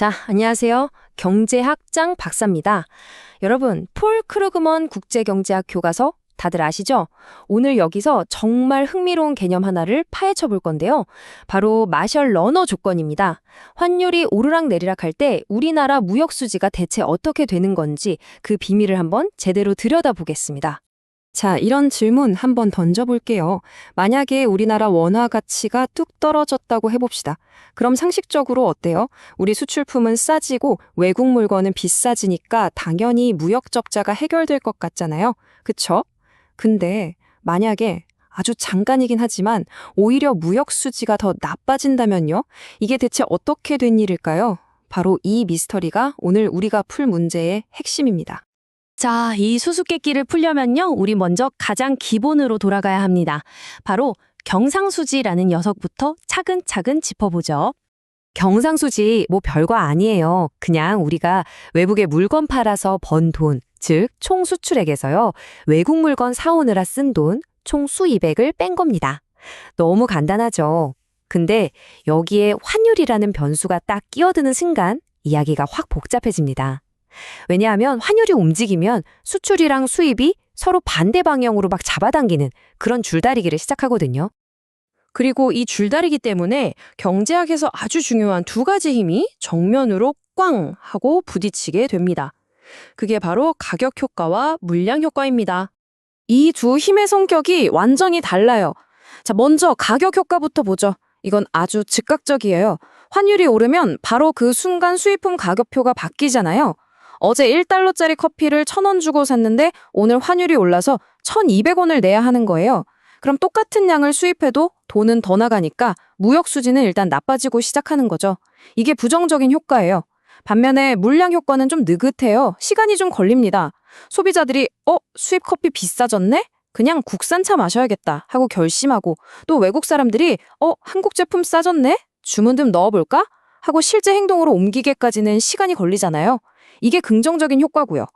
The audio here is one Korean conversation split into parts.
자, 안녕하세요. 경제학장 박사입니다. 여러분, 폴 크루그먼 국제경제학 교과서 다들 아시죠? 오늘 여기서 정말 흥미로운 개념 하나를 파헤쳐 볼 건데요. 바로 마셜 러너 조건입니다. 환율이 오르락내리락 할 때 우리나라 무역 수지가 대체 어떻게 되는 건지 그 비밀을 한번 제대로 들여다보겠습니다. 자, 이런 질문 한번 던져볼게요. 만약에 우리나라 원화 가치가 뚝 떨어졌다고 해봅시다. 그럼 상식적으로 어때요? 우리 수출품은 싸지고 외국 물건은 비싸지니까 당연히 무역 적자가 해결될 것 같잖아요. 그쵸? 근데 만약에 아주 잠깐이긴 하지만 오히려 무역 수지가 더 나빠진다면요? 이게 대체 어떻게 된 일일까요? 바로 이 미스터리가 오늘 우리가 풀 문제의 핵심입니다. 자, 이 수수께끼를 풀려면요, 우리 먼저 가장 기본으로 돌아가야 합니다. 바로 경상수지라는 녀석부터 차근차근 짚어보죠. 경상수지 뭐 별거 아니에요. 그냥 우리가 외국에 물건 팔아서 번 돈, 즉 총수출액에서요, 외국 물건 사오느라 쓴 돈, 총 수입액을 뺀 겁니다. 너무 간단하죠. 근데 여기에 환율이라는 변수가 딱 끼어드는 순간 이야기가 확 복잡해집니다. 왜냐하면 환율이 움직이면 수출이랑 수입이 서로 반대 방향으로 막 잡아당기는 그런 줄다리기를 시작하거든요. 그리고 이 줄다리기 때문에 경제학에서 아주 중요한 두 가지 힘이 정면으로 꽝 하고 부딪히게 됩니다. 그게 바로 가격 효과와 물량 효과입니다. 이 두 힘의 성격이 완전히 달라요. 자, 먼저 가격 효과부터 보죠. 이건 아주 즉각적이에요. 환율이 오르면 바로 그 순간 수입품 가격표가 바뀌잖아요. 어제 1달러짜리 커피를 1,000원 주고 샀는데 오늘 환율이 올라서 1,200원을 내야 하는 거예요. 그럼 똑같은 양을 수입해도 돈은 더 나가니까 무역 수지는 일단 나빠지고 시작하는 거죠. 이게 부정적인 효과예요. 반면에 물량 효과는 좀 느긋해요. 시간이 좀 걸립니다. 소비자들이 수입 커피 비싸졌네? 그냥 국산차 마셔야겠다 하고 결심하고, 또 외국 사람들이 한국 제품 싸졌네? 주문 좀 넣어볼까? 하고 실제 행동으로 옮기기까지는 시간이 걸리잖아요. 이게 긍정적인 효과고요.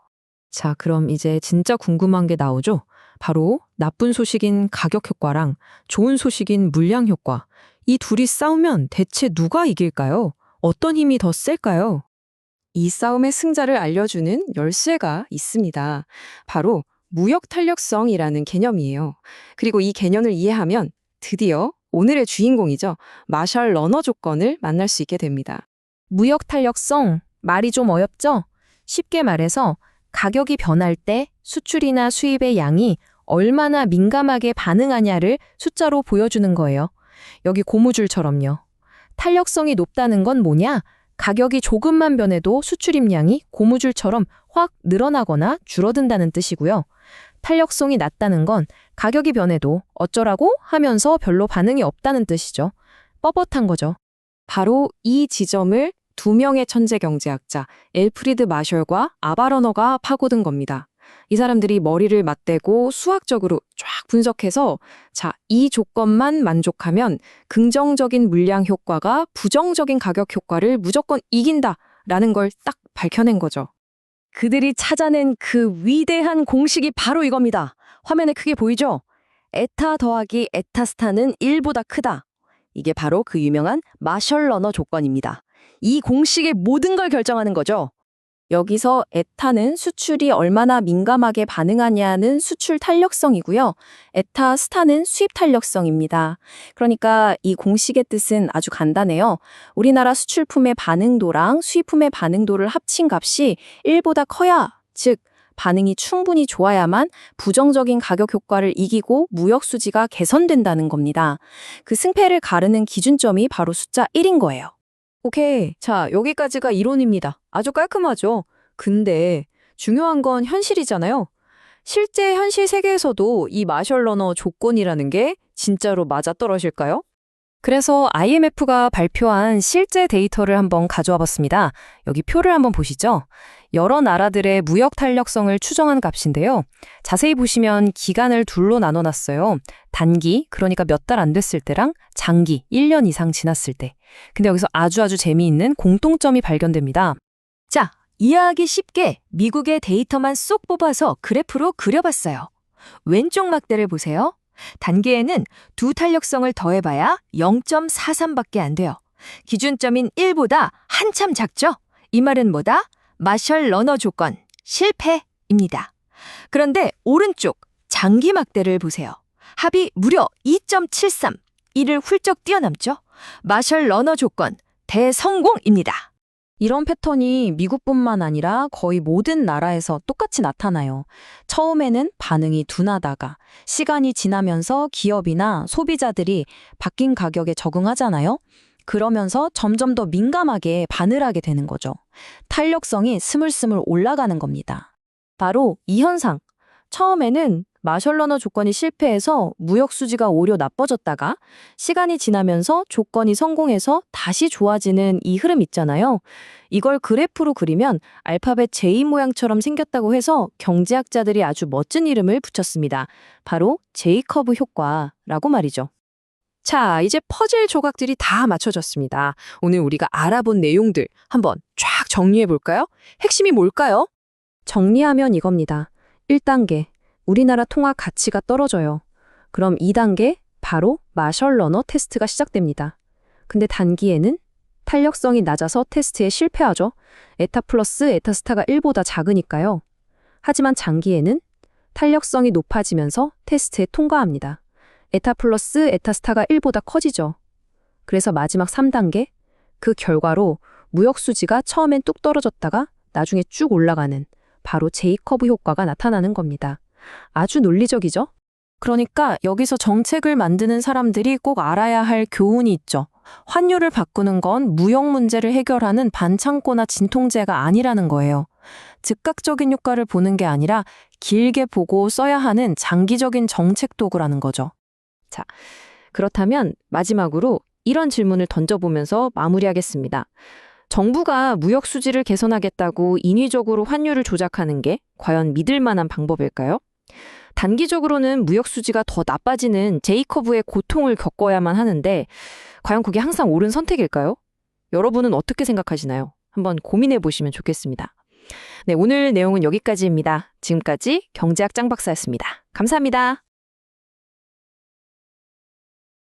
자, 그럼 이제 진짜 궁금한 게 나오죠? 바로 나쁜 소식인 가격 효과랑 좋은 소식인 물량 효과. 이 둘이 싸우면 대체 누가 이길까요? 어떤 힘이 더 셀까요? 이 싸움의 승자를 알려주는 열쇠가 있습니다. 바로 무역 탄력성이라는 개념이에요. 그리고 이 개념을 이해하면 드디어 오늘의 주인공이죠. 마셜 러너 조건을 만날 수 있게 됩니다. 무역 탄력성, 말이 좀 어렵죠? 쉽게 말해서 가격이 변할 때 수출이나 수입의 양이 얼마나 민감하게 반응하냐를 숫자로 보여주는 거예요. 여기 고무줄처럼요. 탄력성이 높다는 건 뭐냐? 가격이 조금만 변해도 수출입량이 고무줄처럼 확 늘어나거나 줄어든다는 뜻이고요. 탄력성이 낮다는 건 가격이 변해도 어쩌라고 하면서 별로 반응이 없다는 뜻이죠. 뻣뻣한 거죠. 바로 이 지점을 두 명의 천재 경제학자 엘프리드 마셜과 아바 러너가 파고든 겁니다. 이 사람들이 머리를 맞대고 수학적으로 쫙 분석해서 이 조건만 만족하면 긍정적인 물량 효과가 부정적인 가격 효과를 무조건 이긴다라는 걸 딱 밝혀낸 거죠. 그들이 찾아낸 그 위대한 공식이 바로 이겁니다. 화면에 크게 보이죠? 에타 더하기 에타 스타는 1보다 크다. 이게 바로 그 유명한 마셜 러너 조건입니다. 이 공식의 모든 걸 결정하는 거죠. 여기서 에타는 수출이 얼마나 민감하게 반응하냐는 수출 탄력성이고요. 에타 스타는 수입 탄력성입니다. 그러니까 이 공식의 뜻은 아주 간단해요. 우리나라 수출품의 반응도랑 수입품의 반응도를 합친 값이 1보다 커야, 즉 반응이 충분히 좋아야만 부정적인 가격 효과를 이기고 무역 수지가 개선된다는 겁니다. 그 승패를 가르는 기준점이 바로 숫자 1인 거예요. 오케이. 자, 여기까지가 이론입니다. 아주 깔끔하죠? 근데 중요한 건 현실이잖아요. 실제 현실 세계에서도 이 마셜 러너 조건이라는 게 진짜로 맞아떨어질까요? 그래서 IMF가 발표한 실제 데이터를 한번 가져와 봤습니다. 여기 표를 한번 보시죠. 여러 나라들의 무역 탄력성을 추정한 값인데요. 자세히 보시면 기간을 둘로 나눠놨어요. 단기, 그러니까 몇 달 안 됐을 때랑 장기, 1년 이상 지났을 때. 근데 여기서 아주 재미있는 공통점이 발견됩니다. 자, 이해하기 쉽게 미국의 데이터만 쏙 뽑아서 그래프로 그려봤어요. 왼쪽 막대를 보세요. 단기에는 두 탄력성을 더해봐야 0.43밖에 안 돼요. 기준점인 1보다 한참 작죠? 이 말은 뭐다? 마셜 러너 조건, 실패입니다. 그런데 오른쪽 장기 막대를 보세요. 합이 무려 2.73, 이를 훌쩍 뛰어넘죠? 마셜 러너 조건, 대성공입니다. 이런 패턴이 미국뿐만 아니라 거의 모든 나라에서 똑같이 나타나요. 처음에는 반응이 둔하다가 시간이 지나면서 기업이나 소비자들이 바뀐 가격에 적응하잖아요. 그러면서 점점 더 민감하게 반응하게 되는 거죠. 탄력성이 스물스물 올라가는 겁니다. 바로 이 현상. 처음에는 마셜 러너 조건이 실패해서 무역 수지가 오히려 나빠졌다가 시간이 지나면서 조건이 성공해서 다시 좋아지는 이 흐름 있잖아요. 이걸 그래프로 그리면 알파벳 J 모양처럼 생겼다고 해서 경제학자들이 아주 멋진 이름을 붙였습니다. 바로 J-커브 효과라고 말이죠. 자, 이제 퍼즐 조각들이 다 맞춰졌습니다. 오늘 우리가 알아본 내용들 한번 쫙 정리해 볼까요? 핵심이 뭘까요? 정리하면 이겁니다. 1단계, 우리나라 통화 가치가 떨어져요. 그럼 2단계, 바로 마셜 러너 테스트가 시작됩니다. 근데 단기에는 탄력성이 낮아서 테스트에 실패하죠. 에타 플러스 에타 스타가 1보다 작으니까요. 하지만 장기에는 탄력성이 높아지면서 테스트에 통과합니다. 에타 플러스 에타 스타가 1보다 커지죠. 그래서 마지막 3단계, 그 결과로 무역 수지가 처음엔 뚝 떨어졌다가 나중에 쭉 올라가는 바로 J-커브 효과가 나타나는 겁니다. 아주 논리적이죠? 그러니까 여기서 정책을 만드는 사람들이 꼭 알아야 할 교훈이 있죠. 환율을 바꾸는 건 무역 문제를 해결하는 반창고나 진통제가 아니라는 거예요. 즉각적인 효과를 보는 게 아니라 길게 보고 써야 하는 장기적인 정책 도구라는 거죠. 자, 그렇다면 마지막으로 이런 질문을 던져보면서 마무리하겠습니다. 정부가 무역 수지를 개선하겠다고 인위적으로 환율을 조작하는 게 과연 믿을 만한 방법일까요? 단기적으로는 무역 수지가 더 나빠지는 J-커브의 고통을 겪어야만 하는데 과연 그게 항상 옳은 선택일까요? 여러분은 어떻게 생각하시나요? 한번 고민해 보시면 좋겠습니다. 네, 오늘 내용은 여기까지입니다. 지금까지 경제학 짱 박사였습니다. 감사합니다.